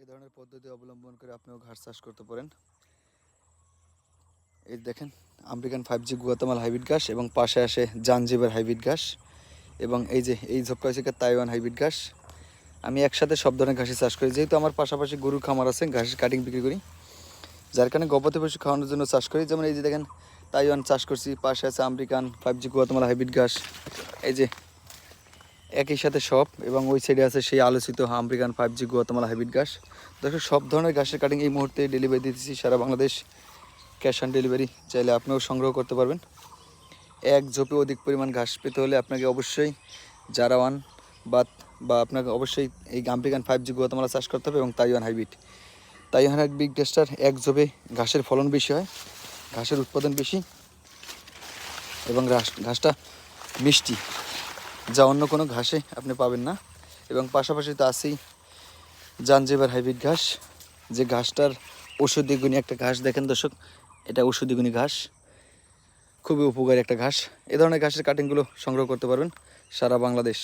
এই ধরনের পদ্ধতি অবলম্বন করে আপনিও ঘাস চাষ করতে পারেন। এই দেখেন আমেরিকান 5G গুয়াতেমালা হাইব্রিড ঘাস এবং পাশে আসে জাঞ্জিবার হাইব্রিড ঘাস এবং এই যে এই ঝোপকাশিকার তাইওয়ান হাইব্রিড ঘাস। আমি একসাথে সব ধরনের ঘাসই চাষ করি, যেহেতু আমার পাশাপাশি গরুর খামার আছে, ঘাসের কাটিং বিক্রি করি, যার কারণে গবাদি পশু খাওয়ানোর জন্য চাষ করি। যেমন এই যে দেখেন তাইওয়ান চাষ করছি, পাশে আছে আমেরিকান 5G গুয়াতেমালা হাইব্রিড ঘাস, এই যে একই সাথে সব, এবং ওই সাইডে আছে সেই আলোচিত আমেরিকান 5G গুয়াতেমালা হাইব্রিড ঘাস। দেখো সব ধরনের ঘাসের কাটিং এই মুহূর্তে ডেলিভারি দিতেছি সারা বাংলাদেশ, ক্যাশ অন ডেলিভারি। চাইলে আপনিও সংগ্রহ করতে পারবেন। এক ঝোপে অধিক পরিমাণ ঘাস পেতে হলে আপনাকে অবশ্যই জারাওয়ান বা আপনাকে অবশ্যই এই আমেরিকান 5G গুয়াতেমালা চাষ করতে হবে এবং তাইওয়ান হাইব্রিড ঘাসটার এক ঝোপে ঘাসের ফলন বেশি হয়, ঘাসের উৎপাদন বেশি এবং ঘাসটা মিষ্টি, যা অন্য কোনো ঘাসে আপনি পাবেন না। এবং পাশাপাশি তো আছেই জাঞ্জিবার হাইব্রিড ঘাস, যে ঘাসটার ঔষধি গুণী একটা ঘাস। দেখেন দর্শক, এটা ঔষধি গুণী ঘাস, খুবই উপকারী একটা ঘাস। এ ধরনের ঘাসের কাটিংগুলো সংগ্রহ করতে পারবেন সারা বাংলাদেশ।